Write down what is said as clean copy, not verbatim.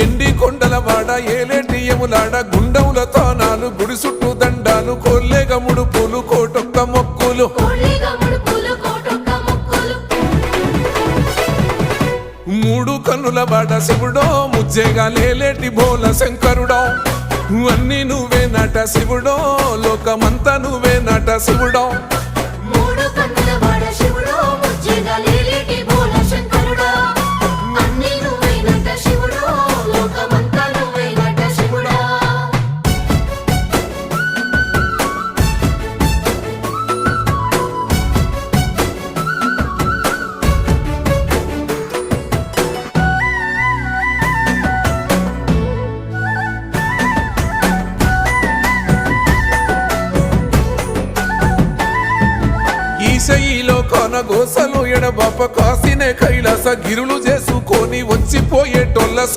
ఎండి కొండల వాడ ఏలేటియములాడ గుండముల తానాలు గుడి చుట్టూ దండాలు కొల్లేగ ముడుపులు కోటొక్క మొక్కులు మూడు కన్నుల వాడ శివుడో ముజ్జేగా లేలేటి బోల శంకరుడో అన్ని నువ్వే నట శివుడో లోకమంతా నువ్వే నట శివుడో ఈశయిలో కొనగోసలు ఎడబాప కాసినే కైలాస గిరులు చేసుకొని వచ్చిపోయేటోళ్ళ